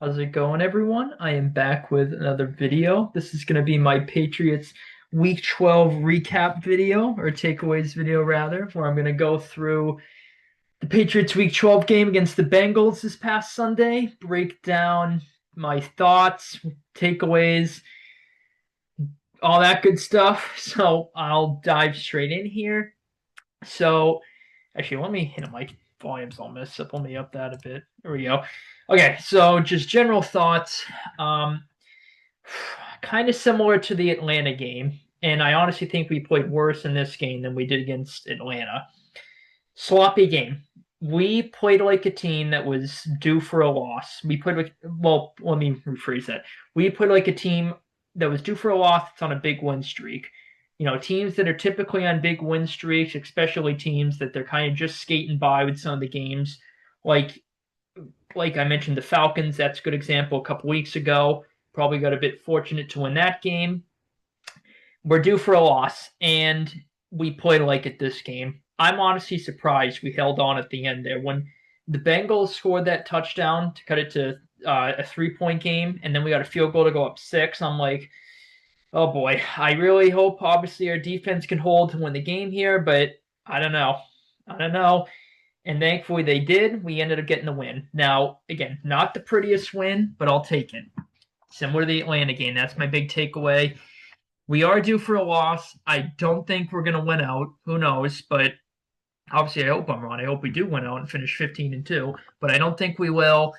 How's it going, everyone? I am back with another video. This is going to be my Patriots Week 12 recap video, or takeaways video, rather, where I'm going to go through the Patriots Week 12 game against the Bengals this past Sunday, break down my thoughts, takeaways, all that good stuff. So I'll dive straight in here. So, actually, let me hit my volume's all messed up. Let me up that a bit. There we go. Okay, so just general thoughts. Um, Kind of similar to the Atlanta game, and I honestly think we played worse in this game than we did against Atlanta. Sloppy game. We played like a team that was due for a loss. We played like, well, let me rephrase that. We played like a team that was due for a loss that's on a big win streak. You know, teams that are typically on big win streaks, especially teams that they're kind of just skating by with some of the games, like I mentioned, the Falcons. That's a good example. A couple weeks ago, probably got a bit fortunate to win that game. We're due for a loss, and we played like it this game. I'm honestly surprised we held on at the end there. When the Bengals scored that touchdown to cut it to a 3-point game, and then we got a field goal to go up 6, I'm like, oh boy, I really hope, obviously, our defense can hold to win the game here, but I don't know. I don't know. And thankfully they did. We ended up getting the win. Now, again, not the prettiest win, but I'll take it. Similar to the Atlanta game. That's my big takeaway. We are due for a loss. I don't think we're going to win out. Who knows? But obviously, I hope I'm wrong. I hope we do win out and finish 15-2. But I don't think we will.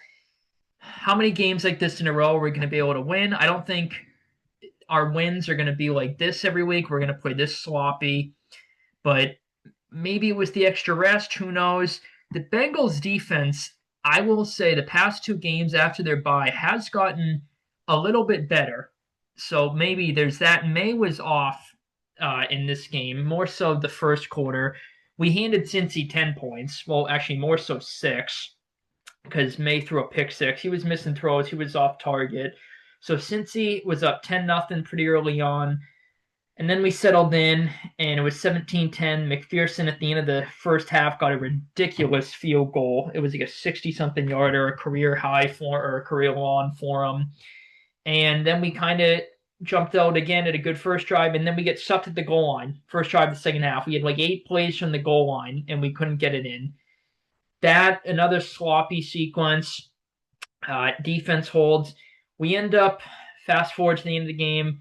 How many games like this in a row are we going to be able to win? I don't think our wins are going to be like this every week. We're going to play this sloppy. But maybe it was the extra rest. Who knows? The Bengals defense, I will say, the past 2 games after their bye has gotten a little bit better. So maybe there's that. May was off in this game, more so the first quarter. We handed Cincy 10 points. Well, actually, more so 6, because May threw a pick 6. He was missing throws. He was off target. So Cincy was up 10-0 pretty early on. And then we settled in, and it was 17-10. McPherson at the end of the first half got a ridiculous field goal. It was like a 60-something yarder, a career high for, or a career long for him. And then we kind of jumped out again at a good first drive, and then we get stuck at the goal line. First drive of the second half. We had like 8 plays from the goal line, and we couldn't get it in. That, another sloppy sequence. Defense holds. We end up, fast forward to the end of the game,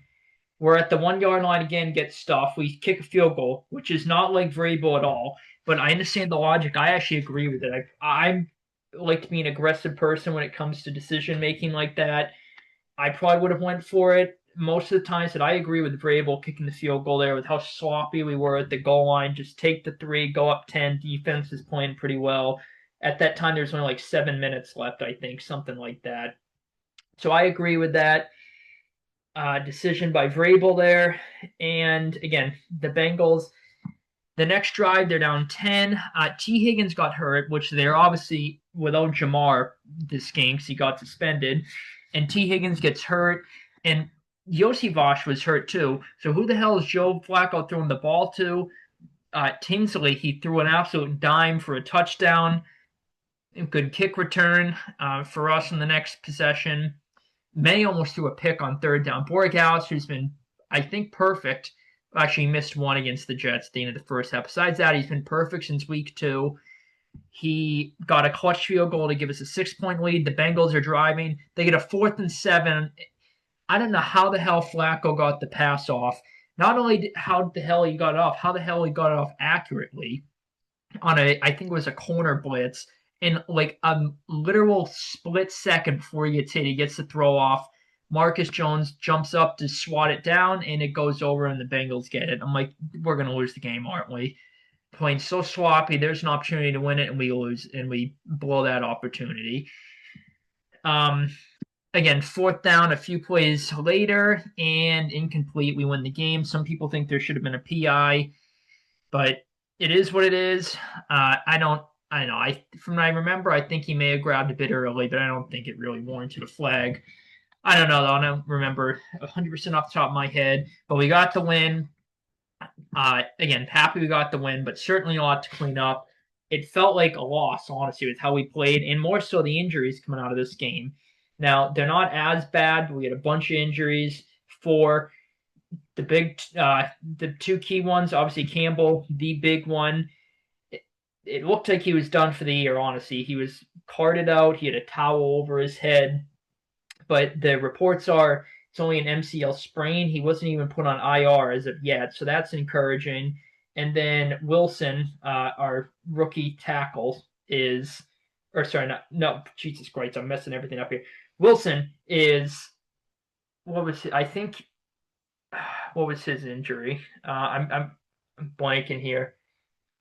we're at the 1 yard line again, get stuffed. We kick a field goal, which is not like Vrabel at all. But I understand the logic. I actually agree with it. I like to be an aggressive person when it comes to decision making like that. I probably would have went for it. Most of the times that I agree with Vrabel kicking the field goal there with how sloppy we were at the goal line. Just take the 3, go up 10. Defense is playing pretty well. At that time, there's only like 7 minutes left, I think, something like that. So I agree with that decision by Vrabel there. And again, the Bengals, the next drive, they're down 10. T. Higgins got hurt, which they're obviously without Jamar this game because he got suspended. And T. Higgins gets hurt. And Yossi Vosh was hurt too. So who the hell is Joe Flacco throwing the ball to? Tinsley, he threw an absolute dime for a touchdown. Good kick return for us in the next possession. May almost threw a pick on third down. Borghaus, who's been, I think, perfect, actually missed one against the Jets at the end of the first half. Besides that, he's been perfect since week 2. He got a clutch field goal to give us a 6-point lead. The Bengals are driving. They get a 4th and 7. I don't know how the hell Flacco got the pass off. Not only how the hell he got it off, how the hell he got it off accurately on I think it was a corner blitz. In like a literal split second before he gets hit, he gets the throw off. Marcus Jones jumps up to swat it down, and it goes over, and the Bengals get it. I'm like, we're going to lose the game, aren't we? Playing so sloppy, there's an opportunity to win it, and we lose, and we blow that opportunity. Again, 4th down a few plays later, and incomplete. We win the game. Some people think there should have been a PI, but it is what it is. I don't know. From what I remember, I think he may have grabbed a bit early, but I don't think it really warranted a flag. I don't know, though. I don't remember 100% off the top of my head, but we got the win. Again, happy we got the win, but certainly a lot to clean up. It felt like a loss, honestly, with how we played, and more so the injuries coming out of this game. Now they're not as bad, but we had a bunch of injuries. For the two key ones, obviously Campbell, the big one. It, it looked like he was done for the year. Honestly, he was carted out. He had a towel over his head, but the reports are it's only an MCL sprain. He wasn't even put on IR as of yet, so that's encouraging. And then Wilson, our rookie tackle, is, or sorry, no, Jesus Christ, I'm messing everything up here. Wilson is, what was I think, what was his injury? I'm blanking here.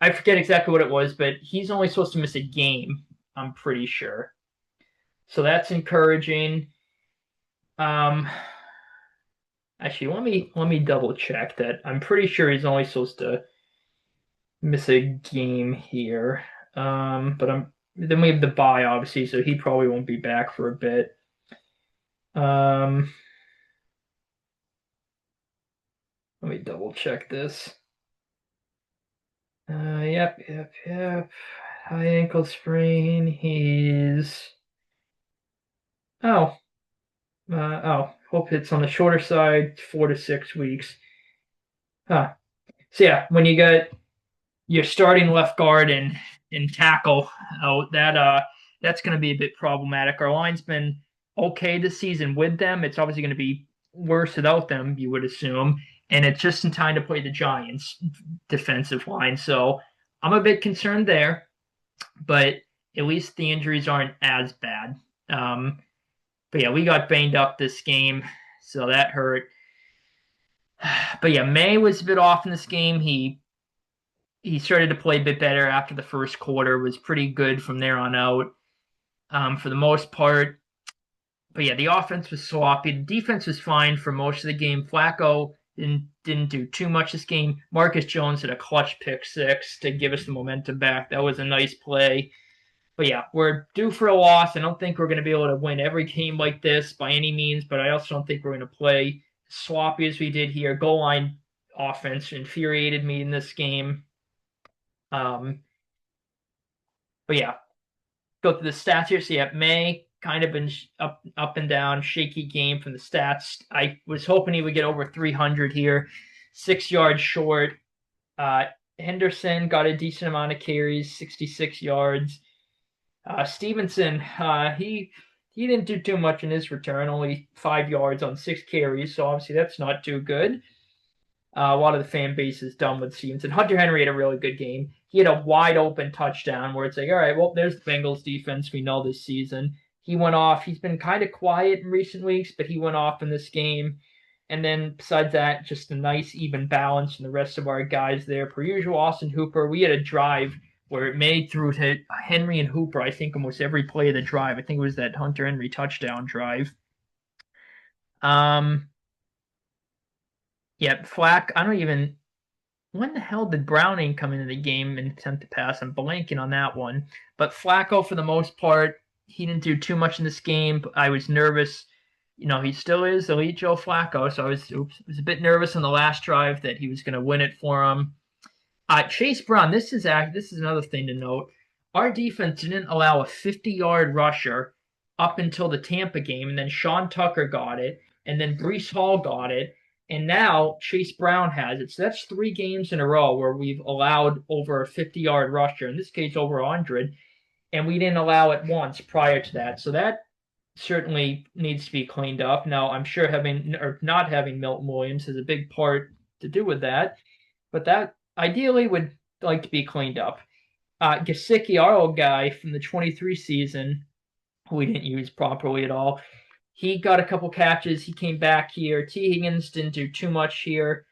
I forget exactly what it was, but he's only supposed to miss a game. I'm pretty sure. So that's encouraging. Um, Actually, let me double check that. I'm pretty sure he's only supposed to miss a game here. But I'm then we have the bye obviously, so he probably won't be back for a bit. Um, Let me double check this. Yep. High ankle sprain. He's oh Hope it's on the shorter side, 4 to 6 weeks. Huh. So yeah, when you got your starting left guard and tackle out, that's going to be a bit problematic. Our line's been okay this season with them. It's obviously going to be worse without them, you would assume, and it's just in time to play the Giants' defensive line. So I'm a bit concerned there, but at least the injuries aren't as bad. Um, but yeah, we got banged up this game, so that hurt. But yeah, May was a bit off in this game. He started to play a bit better after the first quarter, was pretty good from there on out, for the most part. But yeah, the offense was sloppy. The defense was fine for most of the game. Flacco didn't do too much this game. Marcus Jones had a clutch pick six to give us the momentum back. That was a nice play. But yeah, we're due for a loss. I don't think we're going to be able to win every game like this by any means, but I also don't think we're going to play sloppy as we did here. Goal line offense infuriated me in this game. Um, but yeah, go through the stats here. So yeah, May kind of been up and down, shaky game from the stats. I was hoping he would get over 300 here, 6 yards short. Uh, Henderson got a decent amount of carries, 66 yards. Stevenson, he didn't do too much in his return, only 5 yards on 6 carries, so obviously that's not too good. A lot of the fan base is done with Stevenson. Hunter Henry had a really good game. He had a wide open touchdown where it's like, all right, well, there's the Bengals defense we know this season. He went off. He's been kind of quiet in recent weeks, but he went off in this game. And then besides that, just a nice even balance and the rest of our guys there. Per usual, Austin Hooper, we had a drive where it made through to Henry and Hooper, I think almost every play of the drive. I think it was that Hunter Henry touchdown drive. Um, yeah, Flack, I don't even when the hell did Browning come into the game and attempt to pass? I'm blanking on that one. But Flacco, for the most part, he didn't do too much in this game. I was nervous. He still is elite Joe Flacco, so I was a bit nervous on the last drive that he was going to win it for him. Chase Brown, this is another thing to note. Our defense didn't allow a 50-yard rusher up until the Tampa game, and then Sean Tucker got it, and then Breece Hall got it, and now Chase Brown has it. So that's 3 games in a row where we've allowed over a 50-yard rusher, in this case over 100, and we didn't allow it once prior to that. So that certainly needs to be cleaned up. Now, I'm sure having or not having Milton Williams has a big part to do with that, but that ideally would like to be cleaned up. Gesicki, our old guy from the 23 season, who we didn't use properly at all, he got a couple catches. He came back here. T. Higgins didn't do too much here.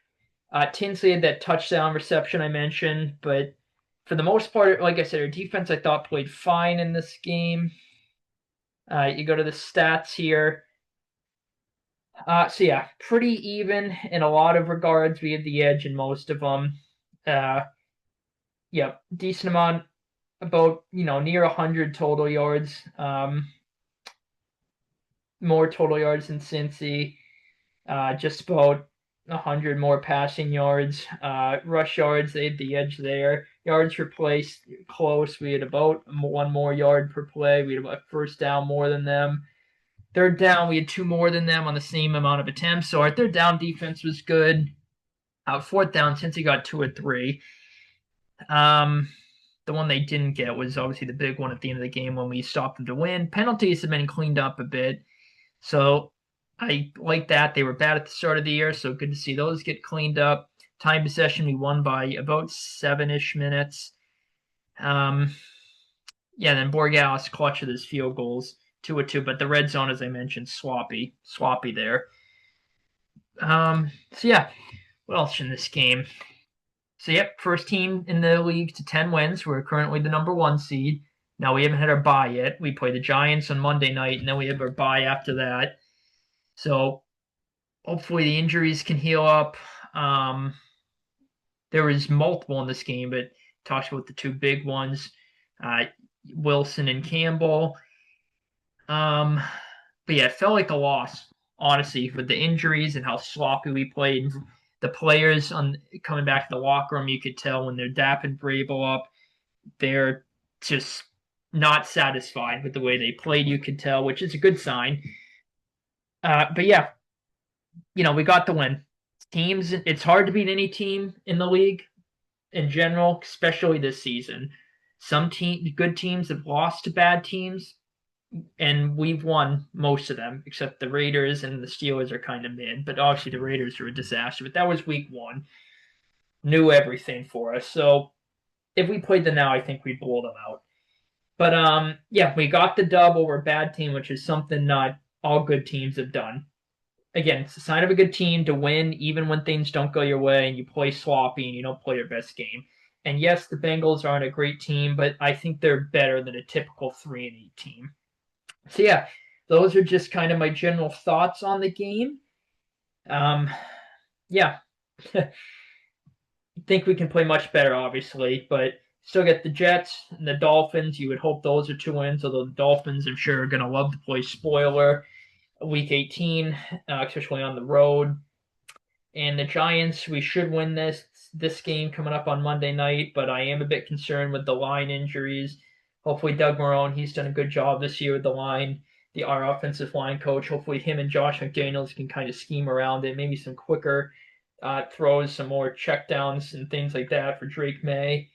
Tinsley had that touchdown reception I mentioned, but for the most part, like I said, our defense I thought played fine in this game. You go to the stats here. So yeah, pretty even in a lot of regards. We have the edge in most of them. Yeah, decent amount, about near 100 total yards. More total yards than Cincy. Just about 100 more passing yards. Rush yards, they had the edge there. Yards per play, close. We had about 1 more yard per play. We had about first down more than them. Third down, we had two more than them on the same amount of attempts. So our third down defense was good. Fourth down, since he got two or three. The one they didn't get was obviously the big one at the end of the game when we stopped them to win. Penalties have been cleaned up a bit. So I like that. They were bad at the start of the year, so good to see those get cleaned up. Time possession, we won by about 7-ish minutes. Yeah, then Borgalis clutch with his field goals, 2-2, but the red zone, as I mentioned, sloppy there. So yeah, what else in this game? So yep, first team in the league to 10 wins. We're currently the number 1 seed. Now we haven't had our bye yet. We play the Giants on Monday night, and then we have our bye after that. So hopefully the injuries can heal up. There was multiple in this game, but talks about the two big ones, Wilson and Campbell. But yeah, it felt like a loss, honestly, with the injuries and how sloppy we played. The players on coming back to the locker room, you could tell when they're dapping Vrabel up, they're just not satisfied with the way they played. You could tell, which is a good sign. But yeah, we got the win. Teams, it's hard to beat any team in the league in general, especially this season. Some good teams have lost to bad teams, and we've won most of them, except the Raiders and the Steelers are kind of mid. But obviously the Raiders are a disaster. But that was week 1. Knew everything for us. So if we played them now, I think we'd blow them out. But yeah, we got the dub over a bad team, which is something not all good teams have done. Again, it's a sign of a good team to win even when things don't go your way and you play sloppy and you don't play your best game. And yes, the Bengals aren't a great team, but I think they're better than a typical 3-8 team. So yeah, those are just kind of my general thoughts on the game. Yeah, I think we can play much better, obviously, but still get the Jets and the Dolphins. You would hope those are 2 wins, although the Dolphins, I'm sure, are going to love to play spoiler week 18, especially on the road. And the Giants, we should win this game coming up on Monday night, but I am a bit concerned with the line injuries. Hopefully Doug Marrone, he's done a good job this year with the line, our offensive line coach. Hopefully him and Josh McDaniels can kind of scheme around it, maybe some quicker throws, some more checkdowns and things like that for Drake May.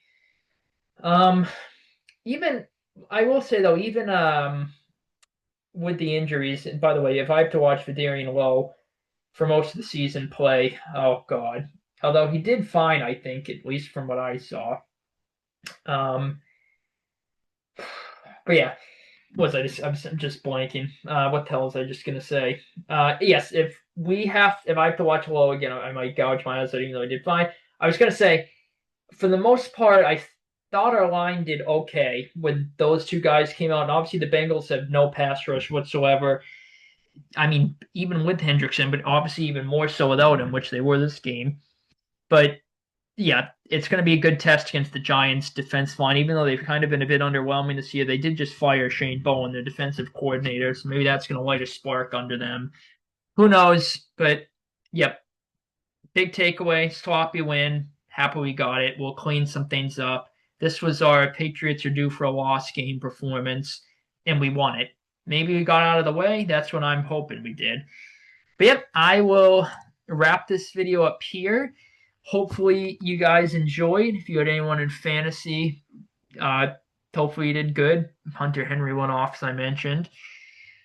Even I will say though, even with the injuries, and by the way, if I have to watch Vidarian Lowe for most of the season play, oh god. Although he did fine, I think, at least from what I saw. But yeah, I'm just blanking. What the hell was I just gonna say? Yes, if I have to watch Lowe again, I might gouge my eyes out even though I did fine. I was gonna say, for the most part, I thought our line did okay when those two guys came out, and obviously the Bengals have no pass rush whatsoever. I mean, even with Hendrickson, but obviously even more so without him, which they were this game. But yeah, it's going to be a good test against the Giants' defense line, even though they've kind of been a bit underwhelming this year. They did just fire Shane Bowen, their defensive coordinator, so maybe that's going to light a spark under them. Who knows? But yep, big takeaway, sloppy win. Happy we got it. We'll clean some things up. This was our Patriots are due for a loss game performance, and we won it. Maybe we got out of the way. That's what I'm hoping we did. But yep, I will wrap this video up here. Hopefully you guys enjoyed. If you had anyone in fantasy, hopefully you did good. Hunter Henry went off, as I mentioned.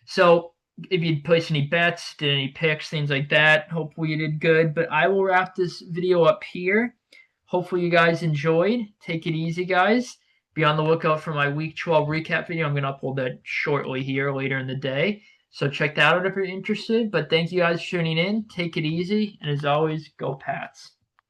So if you placed any bets, did any picks, things like that, hopefully you did good. But I will wrap this video up here. Hopefully you guys enjoyed. Take it easy, guys. Be on the lookout for my Week 12 recap video. I'm going to upload that shortly here later in the day. So check that out if you're interested. But thank you guys for tuning in. Take it easy. And as always, go Pats.